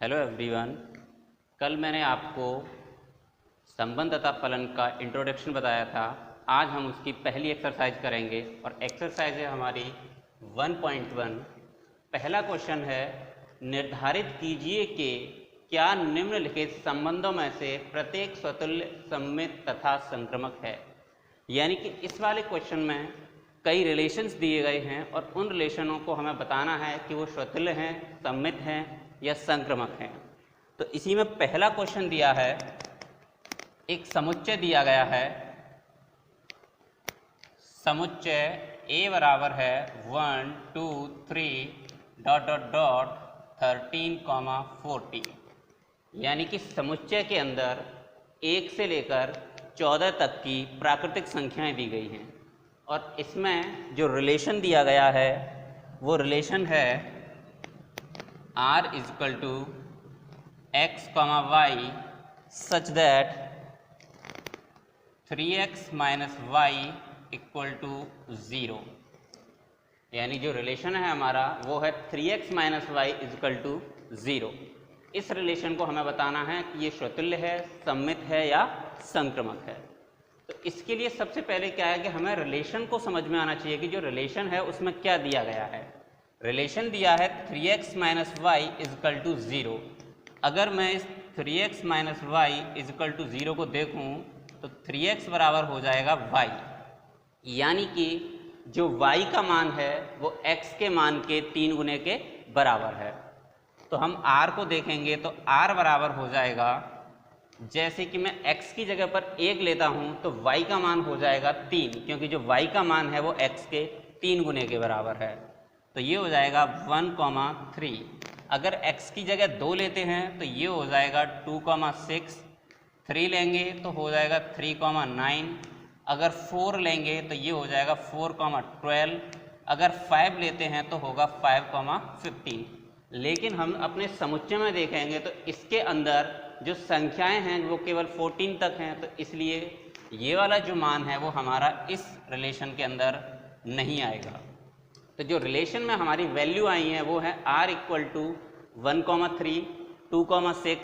Hello everyone. कल मैंने आपको संबंध तथा फलन का इंट्रोडक्शन बताया था। आज हम उसकी पहली एक्सरसाइज करेंगे और एक्सरसाइज है हमारी 1.1। पहला क्वेश्चन है, निर्धारित कीजिए कि क्या निम्नलिखित संबंधों में से प्रत्येक स्वतुल्य, सममित तथा संक्रामक है। यानी कि इस वाले क्वेश्चन में कई रिलेशंस दिए गए हैं और उन रिलेशनों को हमें बताना है कि वो स्वतुल्य हैं, सममित हैं या संक्रामक हैं। तो इसी में पहला क्वेश्चन दिया है, एक समुच्चय दिया गया है। समुच्चय A बराबर है 1 2 3 ... 13, 40। यानी कि समुच्चय के अंदर 1 से लेकर 14 तक की प्राकृतिक संख्याएं दी गई हैं और इसमें जो रिलेशन दिया गया है वो रिलेशन है R is equal to x, y such that 3x minus y equal to 0। यानी जो रिलेशन है हमारा वो है 3x minus Y is equal to 0। इस रिलेशन को हमें बताना है कि ये स्वतुल्य है, सममित है या संक्रामक है। तो इसके लिए सबसे पहले क्या है कि हमें रिलेशन को समझ में आना चाहिए कि जो रिलेशन है उसमें क्या दिया गया है। रिलेशन दिया है 3x minus Y is equal to 0। अगर मैं इस 3x minus Y is equal to 0 को देखूं तो 3x बराबर हो जाएगा y। यानी कि जो y का मान है वो x के मान के 3 गुने के बराबर है। तो हम r को देखेंगे तो r बराबर हो जाएगा, जैसे कि मैं x की जगह पर 1 लेता हूं तो y का मान हो जाएगा 3, क्योंकि जो y का मान है वो x के 3 गुने के बराबर है। तो ये हो जाएगा 1,3। अगर x की जगह 2 लेते हैं तो ये हो जाएगा 2,6। 3 लेंगे तो हो जाएगा 3,9। अगर 4 लेंगे तो ये हो जाएगा 4,12। अगर 5 लेते हैं तो होगा 5,15। लेकिन हम अपने समुच्चय में देखेंगे तो इसके अंदर जो संख्याएं हैं वो केवल 14 तक हैं, तो इसलिए ये वाला जो मान है वो हमारा इस रिलेशन के अंदर नहीं आएगा। तो जो रिलेशन में हमारी वैल्यू आई है वो है r इक्वल टू 1,3, 2,6,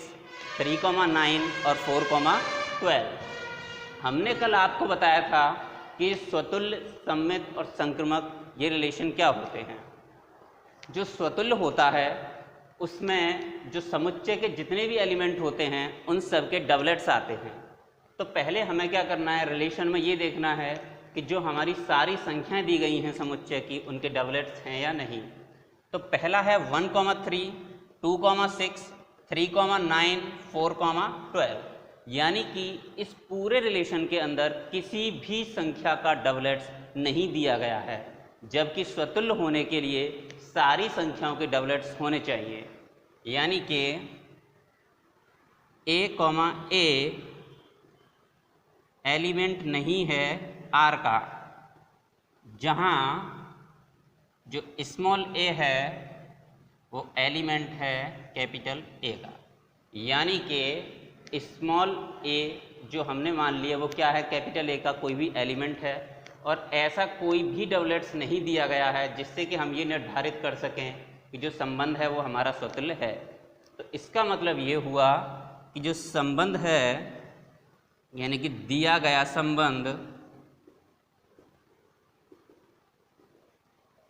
3,9 और 4,12। हमने कल आपको बताया था कि स्वतुल्य, सममित और संक्रामक ये रिलेशन क्या होते हैं। जो स्वतुल्य होता है उसमें जो समुच्चय के जितने भी एलिमेंट होते हैं उन सब के डबलेट्स आते हैं। तो पहले हमें क्या करना है, रिलेशन में ये देखना है कि जो हमारी सारी संख्याएं दी गई हैं समुच्चय की उनके डबलेट्स हैं या नहीं। तो पहला है 1,3, 2,6, 3,9, 4,12। यानी कि इस पूरे रिलेशन के अंदर किसी भी संख्या का डबलेट्स नहीं दिया गया है, जबकि स्वतुल्य होने के लिए सारी संख्याओं के डबलेट्स होने चाहिए। यानी कि a, एलिमेंट नहीं है R का, जहाँ जो स्मॉल a है वो एलिमेंट है कैपिटल A का। यानी कि स्मॉल a जो हमने मान लिया वो क्या है, कैपिटल A का कोई भी एलिमेंट है और ऐसा कोई भी डबलेट्स नहीं दिया गया है जिससे कि हम ये निर्धारित कर सकें कि जो संबंध है वो हमारा स्वतुल्य है। तो इसका मतलब ये हुआ कि जो संबंध है यानी कि दिया गया संबंध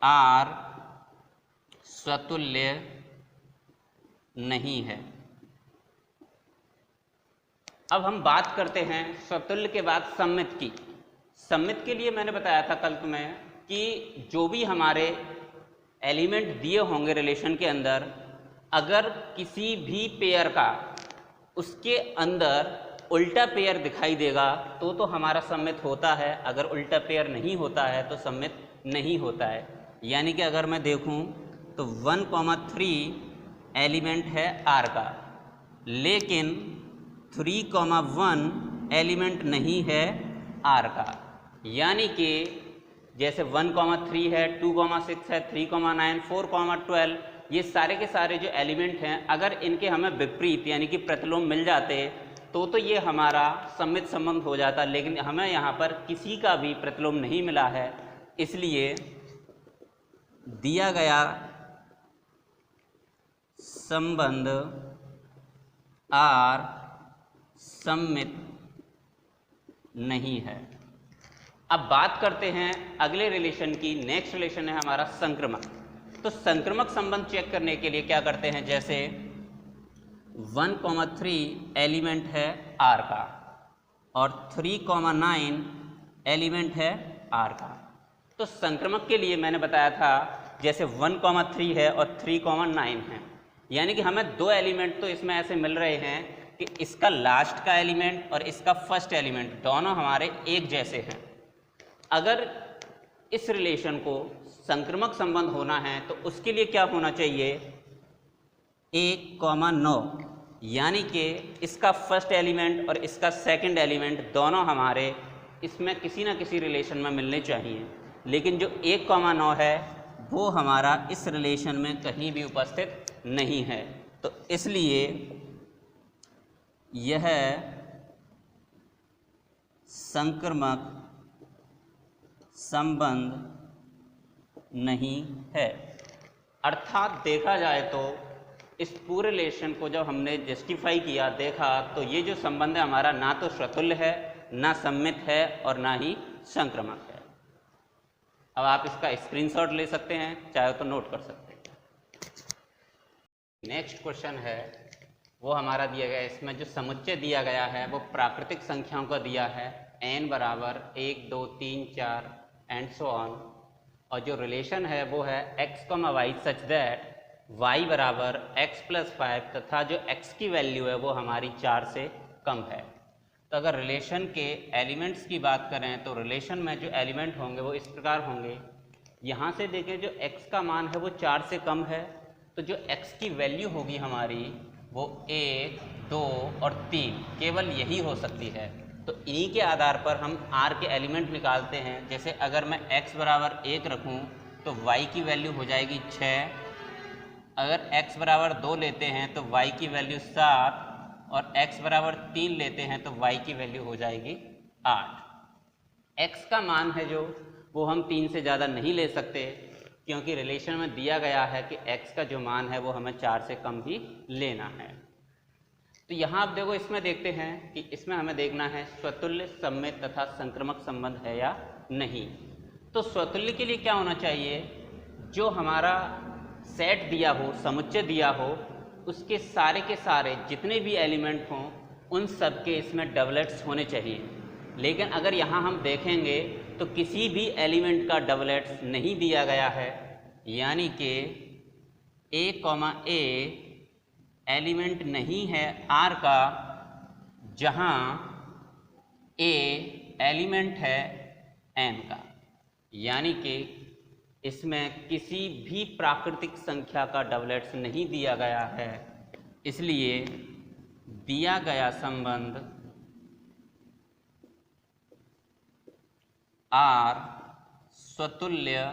R स्वतुल्य नहीं है। अब हम बात करते हैं स्वतुल्य के बाद सममित की। सममित के लिए मैंने बताया था कल तुम्हें कि जो भी हमारे एलिमेंट दिए होंगे रिलेशन के अंदर, अगर किसी भी पेयर का उसके अंदर उल्टा पेयर दिखाई देगा तो हमारा सममित होता है, अगर उल्टा पेयर नहीं होता है तो सममित नहीं होता है। यानी कि अगर मैं देखूं तो 1,3 एलिमेंट है R का, लेकिन 3,1 एलिमेंट नहीं है R का। यानी कि जैसे 1,3 है, 2,6 है, 3,9, 4,12, ये सारे के सारे जो एलिमेंट हैं अगर इनके हमें विपरीत यानी कि प्रतिलोम मिल जाते तो ये हमारा सममित संबंध हो जाता, लेकिन हमें यहाँ पर किसी का भी प्रतिलोम नहीं मिला है, इसलिए दिया गया संबंध आर सममित नहीं है। अब बात करते हैं अगले रिलेशन की। नेक्स्ट रिलेशन है हमारा संक्रमक। तो संक्रमक संबंध चेक करने के लिए क्या करते हैं, जैसे 1,3 एलिमेंट है आर का और 3,9 एलिमेंट है आर का। तो संक्रमक के लिए मैंने बताया था जैसे 1,3 है और 3,9 है, यानी कि हमें दो एलिमेंट तो इसमें ऐसे मिल रहे हैं कि इसका लास्ट का एलिमेंट और इसका फर्स्ट एलिमेंट दोनों हमारे एक जैसे हैं। अगर इस रिलेशन को संक्रमक संबंध होना है तो उसके लिए क्या होना चाहिए, 1,9, यानी कि इसका फर्स्ट एलिमेंट और इसका सेकंड एलिमेंट दोनों हमारे इसमें किसी ना किसी रिलेशन में मिलने चाहिए। लेकिन जो 1,9 है वो हमारा इस रिलेशन में कहीं भी उपस्थित नहीं है। तो इसलिए यह संक्रमक संबंध नहीं है। अर्थात देखा जाए तो इस पूरे रिलेशन को जब हमने जस्टिफाई किया, देखा, तो ये जो संबंध है हमारा ना तो स्वतुल्य है, ना सममित है और ना ही संक्रमक है। अब आप इसका स्क्रीनशॉट ले सकते हैं, चाहे तो नोट कर सकते हैं। नेक्स्ट क्वेश्चन है वो हमारा दिया गया है, इसमें जो समुच्चय दिया गया है वो प्राकृतिक संख्याओं का दिया है, n बराबर 1, 2, 3, 4 एंड सो ऑन। और जो रिलेशन है वो है x, y such that y बराबर x + 5 तथा जो x की वैल्यू है वो हमारी 4 से कम है। तो अगर रिलेशन के एलिमेंट्स की बात करें तो रिलेशन में जो एलिमेंट होंगे वो इस प्रकार होंगे। यहाँ से देखें जो x का मान है वो 4 से कम है, तो जो x की वैल्यू होगी हमारी वो 1, 2 और 3 केवल यही हो सकती है। तो इन्हीं के आधार पर हम r के एलिमेंट निकालते हैं। जैसे अगर मैं x बराबर 1 रखूँ तो y की वैल्यू हो जाएगी 6, अगर x बराबर 2 लेते हैं तो y की वैल्यू 7 और x बराबर 3 लेते हैं तो y की वैल्यू हो जाएगी 8। x का मान है जो वो हम 3 से ज़्यादा नहीं ले सकते, क्योंकि रिलेशन में दिया गया है कि x का जो मान है वो हमें 4 से कम ही लेना है। तो यहाँ आप देखो, इसमें देखते हैं कि इसमें हमें देखना है स्वतुल्य, सममित तथा संक्रमक संबंध है या नहीं। तो स्वतुल्य के लिए क्या होना चाहिए, जो हमारा सेट दिया हो, समुच्चय दिया हो, उसके सारे के सारे जितने भी एलिमेंट हों उन सब के इसमें डबलेट्स होने चाहिए। लेकिन अगर यहाँ हम देखेंगे तो किसी भी एलिमेंट का डबलेट्स नहीं दिया गया है, यानी कि a, एलिमेंट नहीं है R का, जहाँ a एलिमेंट है n का, यानी कि इसमें किसी भी प्राकृतिक संख्या का डबलेट्स नहीं दिया गया है। इसलिए दिया गया संबंध R स्वतुल्य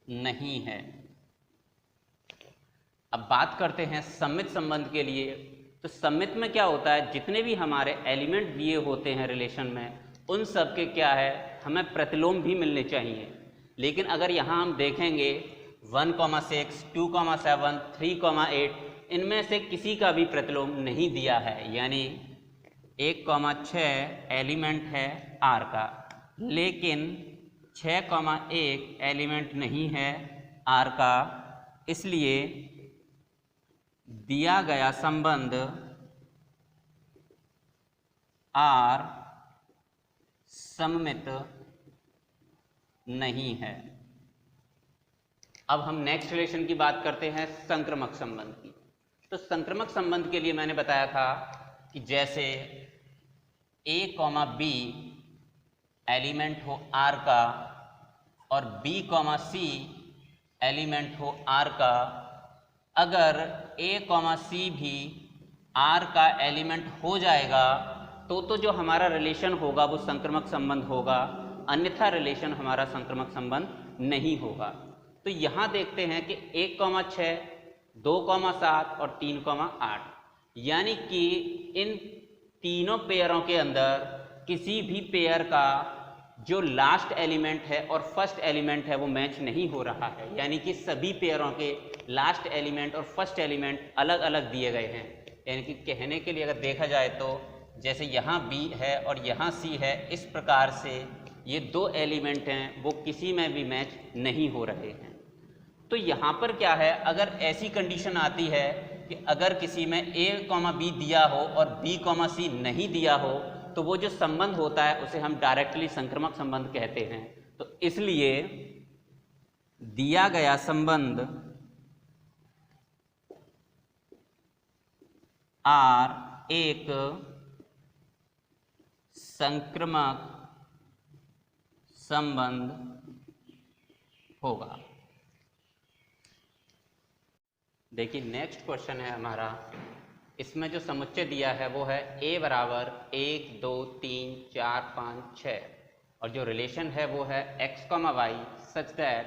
नहीं है। अब बात करते हैं सममित संबंध के लिए। तो सममित में क्या होता है, जितने भी हमारे एलिमेंट दिए होते हैं रिलेशन में उन सब के क्या है, हमें प्रतिलोम भी मिलने चाहिए। लेकिन अगर यहाँ हम देखेंगे 1,6, 2,7, 3,8 इनमें से किसी का भी प्रतिलोम नहीं दिया है, यानी 1,6 एलिमेंट है R का, लेकिन 6,1 एलिमेंट नहीं है R का। इसलिए दिया गया संबंध R सममित नहीं है। अब हम नेक्स्ट रिलेशन की बात करते हैं संक्रमक संबंध की। तो संक्रमक संबंध के लिए मैंने बताया था कि जैसे a, b एलिमेंट हो R का और b, c एलिमेंट हो R का, अगर a, c भी R का एलिमेंट हो जाएगा तो जो हमारा रिलेशन होगा वो संक्रमक संबंध होगा, अन्यथा रिलेशन हमारा संक्रमक संबंध नहीं होगा। तो यहाँ देखते हैं कि 1,6, 2,7 और 3,8, यानी कि इन तीनों पेयरों के अंदर किसी भी पेयर का जो लास्ट एलिमेंट है और फर्स्ट एलिमेंट है वो मैच नहीं हो रहा है, यानी कि सभी पेयरों के लास्ट एलिमेंट और फर्स्ट एलिमेंट अलग अलग दिए गए हैं। यानी कि कहने के लिए अगर देखा जाए तो जैसे यहाँ B है और यहाँ C है, इस प्रकार से ये दो एलिमेंट हैं वो किसी में भी मैच नहीं हो रहे हैं। तो यहाँ पर क्या है, अगर ऐसी कंडीशन आती है कि अगर किसी में A, B दिया हो और B, C नहीं दिया हो, तो वो जो संबंध होता है उसे हम डायरेक्टली संक्रामक संबंध कहते हैं। तो इसलिए दिया गया संबंध R एक संक्रामक संबंध होगा। देखिए नेक्स्ट क्वेश्चन है हमारा, इसमें जो समुच्चय दिया है वो है A बराबर 1, 2, 3, 4, 5, 6 और जो रिलेशन है वो है x, y such that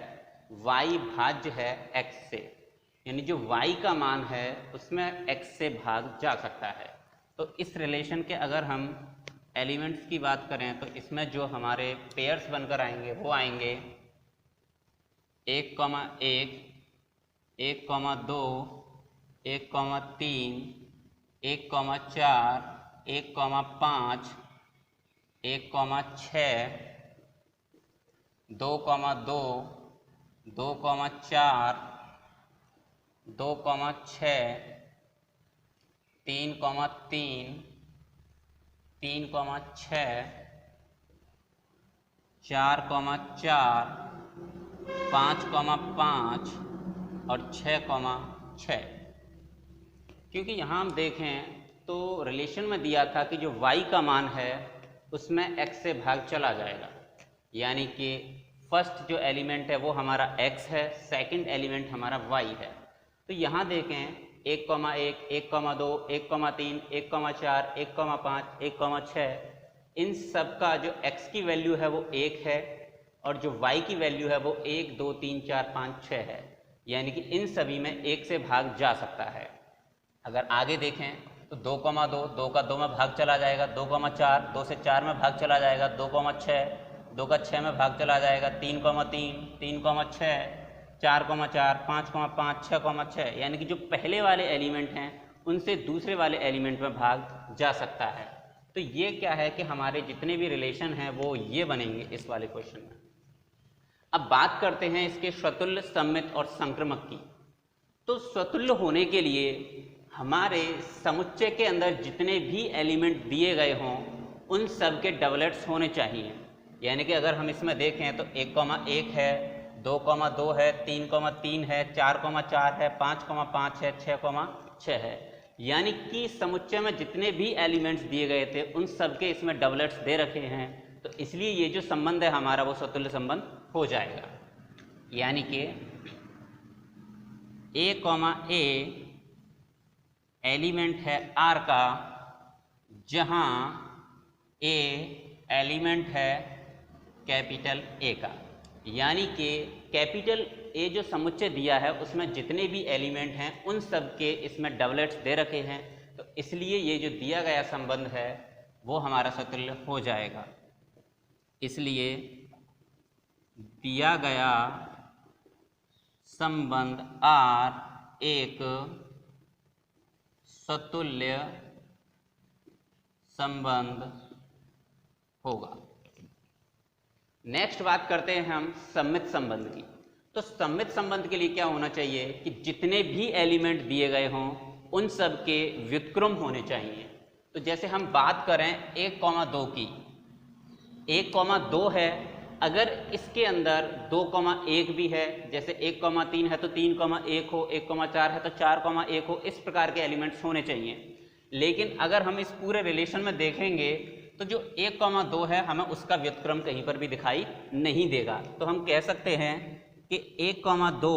y भाज्य है x से, यानी जो y का मान है उसमें x से भाग जा सकता है। तो इस रिलेशन के अगर हम एलिमेंट्स की बात करें तो इसमें जो हमारे पेयर्स बनकर आएंगे वो आएंगे 1, 1, 1, 2, 1, 3, 1, 4, 1, 5, 1, 6, 2, 2, 2, 4, 2, 6, 3, 3, 3, 6, 4, 4, 5, 5 और 6, 6। क्योंकि यहाँ हम देखें तो रिलेशन में दिया था कि जो y का मान है उसमें x से भाग चला जाएगा, यानी कि फर्स्ट जो एलिमेंट है वो हमारा x है, सेकंड एलिमेंट हमारा y है। तो यहाँ देखें 1, 1, 1, 2, 1, 3, 1, 4, 1, 5, 1, 6, इन सब का जो x की वैल्यू है वो 1 है और जो y की वैल्यू है वो 1, 2, 3, 4, 5, 6 है, यानी कि इन सभी में 1 से भाग जा सकता है। अगर आगे देखें तो 2, 2, 2 का 2 में भाग चला जाएगा, 2, 4, 2 से 4 में भाग चला जाएगा, 2, 6, 2 का 6 में भाग चला जाएगा, 3, 3, 3, 6, 4, 4, 5, 5, 6, 6, यानी कि जो पहले वाले एलिमेंट हैं उनसे दूसरे वाले एलिमेंट में भाग जा सकता है। तो ये क्या है कि हमारे जितने भी रिलेशन हैं वो ये बनेंगे इस वाले क्वेश्चन में। अब बात करते हैं इसके स्वतुल्य, सममित और संक्रामक की। तो स्वतुल्य होने के लिए हमारे समुच्चय के अंदर जितने भी एलिमेंट दिए गए हों उन सब के डबलेट्स होने चाहिए। यानी कि अगर हम इसमें देखें तो 1, 1 है, 2, 2 है, 3, 3 है, 4, 4 है, 5, 5 है, 6, 6 है, यानी कि समुच्चय में जितने भी एलिमेंट्स दिए गए थे उन सब के इसमें डबलेट्स दे रखे हैं। तो इसलिए ये जो संबंध है हमारा वो स्वतुल्य संबंध हो जाएगा। यानी कि A, A एलिमेंट है R का, जहां A एलिमेंट है कैपिटल A का, यानी कि कैपिटल A जो समुच्चय दिया है उसमें जितने भी एलिमेंट हैं उन सब के इसमें डबलेट्स दे रखे हैं। तो इसलिए ये जो दिया गया संबंध है वो हमारा स्वतुल्य हो जाएगा। इसलिए दिया गया संबंध R एक स्वतुल्य संबंध होगा। नेक्स्ट बात करते हैं हम सममित संबंध की। तो सममित संबंध के लिए क्या होना चाहिए कि जितने भी एलिमेंट दिए गए हों उन सब के व्युत्क्रम होने चाहिए। तो जैसे हम बात करें 1, 2 की, 1, 2 है, अगर इसके अंदर 2, 1 भी है, जैसे 1, 3 है तो 3, 1 हो, 1, 4 है तो 4, 1 हो, इस प्रकार के एलिमेंट्स होने चाहिए। लेकिन अगर हम इस पूरे रिलेशन में देखेंगे तो जो 1, 2 है हमें उसका व्युत्क्रम कहीं पर भी दिखाई नहीं देगा। तो हम कह सकते हैं कि 1, 2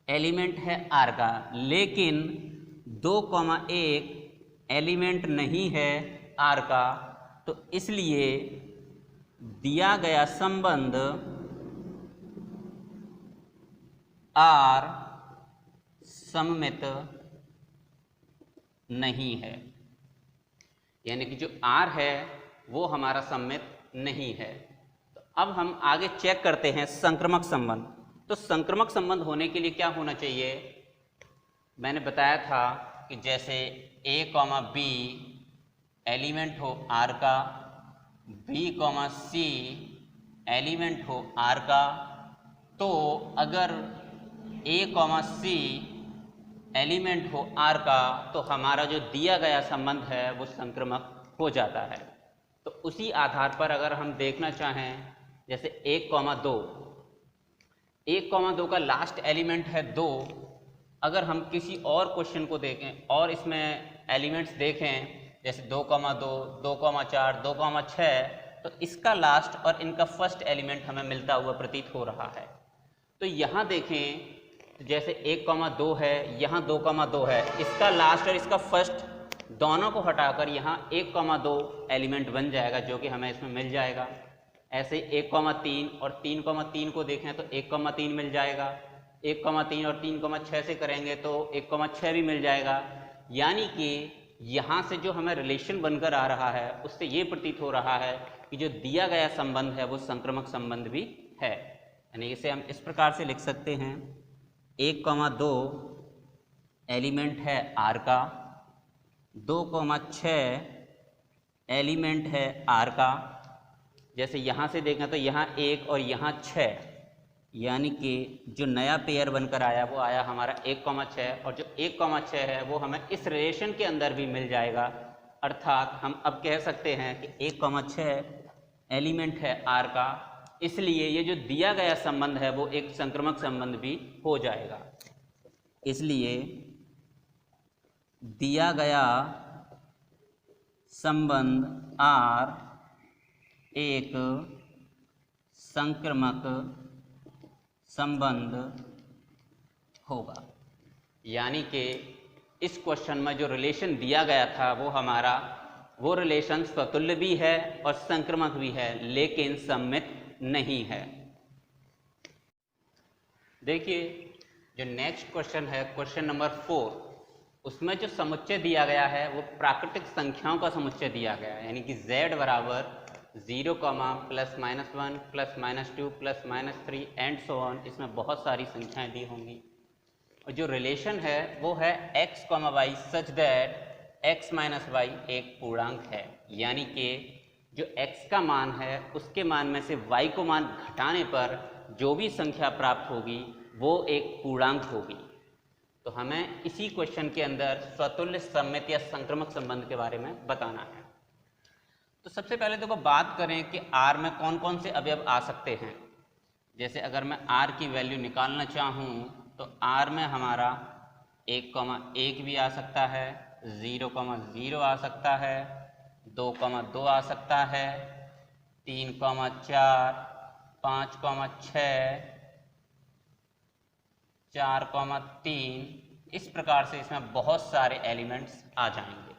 एलिमेंट है R का, लेकिन 2, 1 एलिमेंट नहीं है R का। तो इसलिए दिया गया संबंध R सममित नहीं है, यानी कि जो R है वो हमारा सममित नहीं है। तो अब हम आगे चेक करते हैं संक्रामक संबंध। तो संक्रामक संबंध होने के लिए क्या होना चाहिए, मैंने बताया था कि जैसे A, B एलिमेंट हो R का, B, C एलिमेंट हो R का, तो अगर A, C एलिमेंट हो R का तो हमारा जो दिया गया संबंध है वो संक्रमक हो जाता है। तो उसी आधार पर अगर हम देखना चाहें, जैसे 1, 2 का लास्ट एलिमेंट है 2, अगर हम किसी और क्वेश्चन को देखें और इसमें एलिमेंट्स देखें जैसे 2, 2, 4, 2, 6, तो इसका लास्ट और इनका फर्स्ट एलिमेंट हमें मिलता हुआ प्रतीत हो रहा है। तो यहाँ देखें तो जैसे 1, 2 है, यहाँ 2, 2 है, इसका लास्ट और इसका फर्स्ट दोनों को हटाकर यहाँ 1, 2 एलिमेंट बन जाएगा जो कि हमें इसमें मिल जाएगा। ऐसे 1, 3 और 3, 3 को देखें तो 1, 3 मिल जाएगा। 1, 3 और 3, 6 से करेंगे तो 1, 6 भी मिल जाएगा। यानी कि यहाँ से जो हमें रिलेशन बनकर आ रहा है उससे ये प्रतीत हो रहा है कि जो दिया गया संबंध है वो संक्रमक संबंध भी है। यानी इसे हम इस प्रकार से लिख सकते हैं, 1, 2 एलिमेंट है R का, 2, 6 एलिमेंट है R का। जैसे यहाँ से देखें तो यहाँ 1 और यहाँ 6, यानी कि जो नया पेयर बनकर आया वो आया हमारा 1, 6, और जो 1, 6 है वो हमें इस रिलेशन के अंदर भी मिल जाएगा। अर्थात हम अब कह सकते हैं कि 1, 6 एलिमेंट है R का, इसलिए ये जो दिया गया संबंध है वो एक संक्रमक संबंध भी हो जाएगा। इसलिए दिया गया संबंध R एक संक्रमक संबंध होगा। यानी कि इस क्वेश्चन में जो रिलेशन दिया गया था वो रिलेशन स्वतुल्य भी है और संक्रमक भी है, लेकिन सममित नहीं है। देखिए जो नेक्स्ट क्वेश्चन है, क्वेश्चन नंबर 4, उसमें जो समुच्चय दिया गया है वो प्राकृतिक संख्याओं का समुच्चय दिया गया है। यानी कि z बराबर 0, +-1, +-2, +-3 एंड सो ऑन। इसमें बहुत सारी संख्याएं दी होंगी और जो रिलेशन है वो है x, y such that x - y एक पूर्णांक है। यानी कि जो x का मान है उसके मान में से y को मान घटाने पर जो भी संख्या प्राप्त होगी वो एक पूर्णांक होगी। तो हमें इसी क्वेश्चन के अंदर स्वतुल्य, सममित या संक्रमक संबंध के बारे में बताना है। तो सबसे पहले देखो बात करें कि R में कौन कौन से अवयव आ सकते हैं। जैसे अगर मैं R की वैल्यू निकालना चाहूँ तो R में हमारा 1, 1 भी आ सकता है, 0, 0 आ सकता है, 2, 2 आ सकता है, 3, 4, 5, 6, 4, 3। इस प्रकार से इसमें बहुत सारे एलिमेंट्स आ जाएंगे,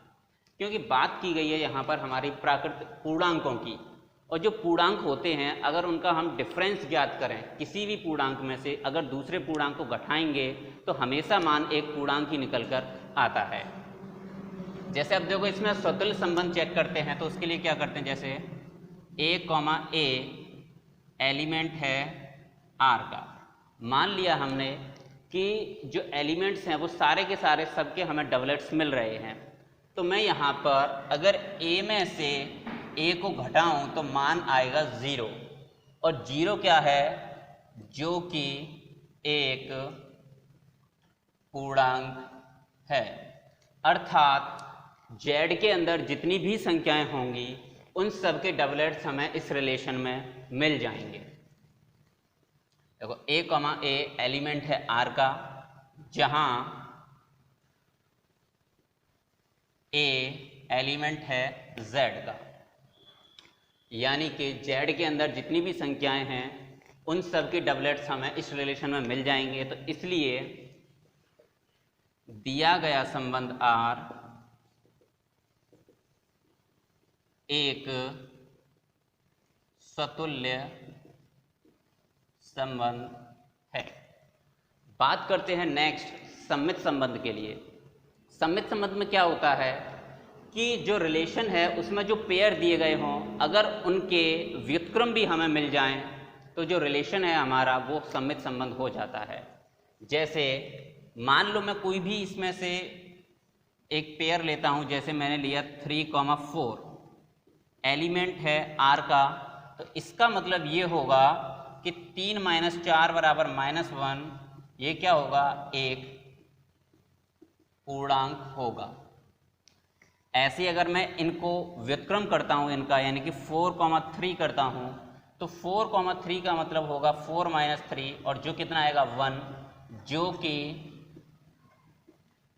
क्योंकि बात की गई है यहाँ पर हमारी प्राकृतिक पूर्णांकों की। और जो पूर्णांक होते हैं अगर उनका हम डिफरेंस ज्ञात करें किसी भी पूर्णांक में से, अगर दूसरे पूर्णांक को घटाएंगे तो हमेशा मान एक पूर्णांक ही निकल कर आता है। जैसे अब देखो इसमें स्वतुल्य संबंध चेक करते हैं तो उसके लिए क्या करते हैं, जैसे A, एलिमेंट है R का। मान लिया हमने कि जो एलिमेंट्स हैं वो सारे के सारे सबके हमें डबलेट्स मिल रहे हैं, तो मैं यहाँ पर अगर A में से A को घटाऊँ तो मान आएगा 0, और 0 क्या है, जो कि एक पूर्णांक है। अर्थात Z के अंदर जितनी भी संख्याएं होंगी उन सब के डबलेट्स हमें इस रिलेशन में मिल जाएंगे। देखो A, एलिमेंट है R का, जहाँ A एलिमेंट है Z का। यानी कि Z के अंदर जितनी भी संख्याएं हैं उन सब के डबलेट्स हमें इस रिलेशन में मिल जाएंगे। तो इसलिए दिया गया संबंध R एक स्वतुल्य संबंध है। बात करते हैं नेक्स्ट सममित संबंध के लिए। सममित संबंध में क्या होता है कि जो रिलेशन है उसमें जो पेयर दिए गए हों अगर उनके व्युत्क्रम भी हमें मिल जाएं तो जो रिलेशन है हमारा वो सममित संबंध हो जाता है। जैसे मान लो मैं कोई भी इसमें से एक पेयर लेता हूँ, जैसे मैंने लिया 3,4, एलिमेंट है R का, तो इसका मतलब ये होगा कि 3 - 4 बराबर -1, ये क्या होगा, एक पूर्णांक होगा। ऐसे ही अगर मैं इनको व्युत्क्रम करता हूँ इनका, यानी कि 4,3 करता हूँ, तो 4,3 का मतलब होगा 4 - 3, और जो कितना आएगा 1, जो कि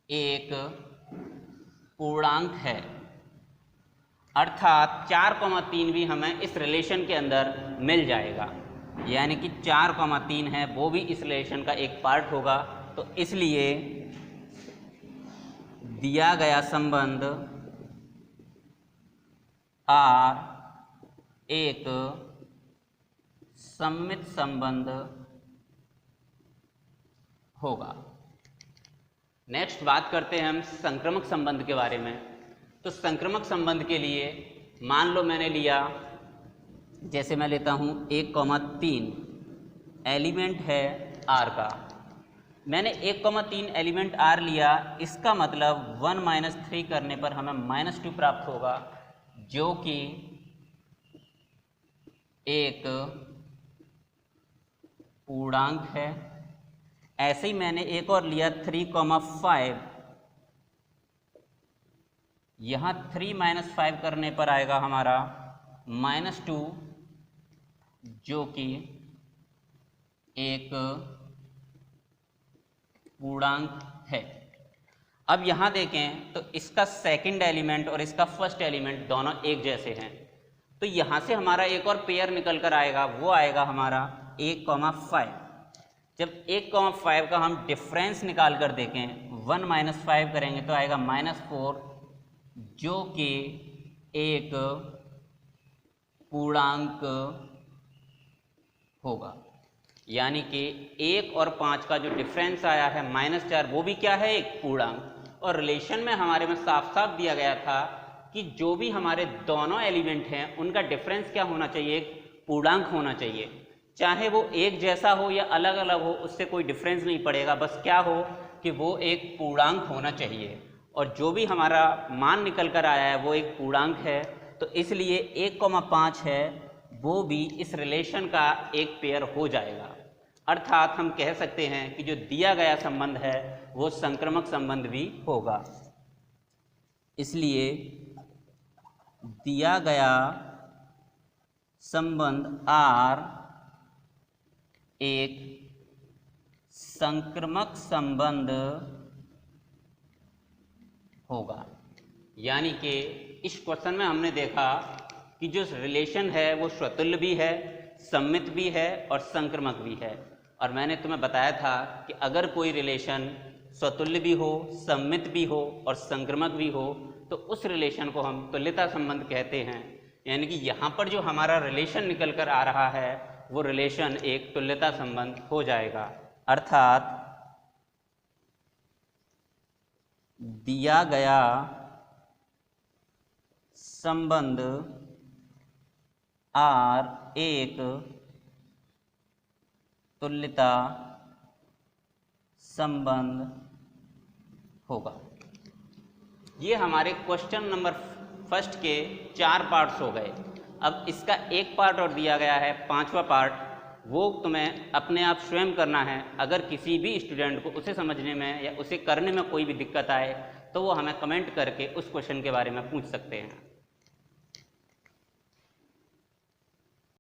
एक पूर्णांक है। अर्थात 4,3 भी हमें इस रिलेशन के अंदर मिल जाएगा, यानी कि 4,3 है वो भी इस रिलेशन का एक पार्ट होगा। तो इसलिए दिया गया संबंध R एक सममित संबंध होगा। नेक्स्ट बात करते हैं हम संक्रमक संबंध के बारे में। तो संक्रमक संबंध के लिए मान लो मैंने लिया, जैसे मैं लेता हूँ 1,3 एलिमेंट है R का, मैंने 1,3 एलिमेंट R लिया, इसका मतलब 1 - 3 करने पर हमें -2 प्राप्त होगा, जो कि एक पूर्णांक है। ऐसे ही मैंने एक और लिया 3,5, यहाँ 3 - 5 करने पर आएगा हमारा -2, जो कि एक पूर्णांक है। अब यहाँ देखें तो इसका सेकंड एलिमेंट और इसका फर्स्ट एलिमेंट दोनों एक जैसे हैं, तो यहाँ से हमारा एक और पेयर निकल कर आएगा, वो आएगा हमारा 1,5। जब 1,5 का हम डिफरेंस निकाल कर देखें, 1 - 5 करेंगे तो आएगा -4, जो कि एक पूर्णांक होगा। यानी कि 1 और 5 का जो डिफरेंस आया है -4, वो भी क्या है, एक पूर्णांक। और रिलेशन में हमारे में साफ साफ दिया गया था कि जो भी हमारे दोनों एलिमेंट हैं उनका डिफरेंस क्या होना चाहिए, एक पूर्णांक होना चाहिए। चाहे वो एक जैसा हो या अलग अलग हो, उससे कोई डिफरेंस नहीं पड़ेगा, बस क्या हो कि वो एक पूर्णांक होना चाहिए। और जो भी हमारा मान निकल कर आया है वो एक पूर्णांक है, तो इसलिए 1,5 है वो भी इस रिलेशन का एक पेयर हो जाएगा। अर्थात हम कह सकते हैं कि जो दिया गया संबंध है वो संक्रमक संबंध भी होगा। इसलिए दिया गया संबंध R एक संक्रमक संबंध होगा। यानी कि इस क्वेश्चन में हमने देखा कि जो रिलेशन है वो स्वतुल्य भी है, सममित भी है और संक्रमक भी है। और मैंने तुम्हें बताया था कि अगर कोई रिलेशन स्वतुल्य भी हो, सममित भी हो और संक्रमक भी हो, तो उस रिलेशन को हम तुल्यता संबंध कहते हैं। यानी कि यहाँ पर जो हमारा रिलेशन निकल कर आ रहा है वो रिलेशन एक तुल्यता संबंध हो जाएगा। अर्थात दिया गया संबंध R एक तुल्यता संबंध होगा। ये हमारे क्वेश्चन नंबर फर्स्ट के 4 पार्ट्स हो गए। अब इसका एक पार्ट और दिया गया है, 5वां पार्ट, वो तुम्हें अपने आप स्वयं करना है। अगर किसी भी स्टूडेंट को उसे समझने में या उसे करने में कोई भी दिक्कत आए तो वो हमें कमेंट करके उस क्वेश्चन के बारे में पूछ सकते हैं।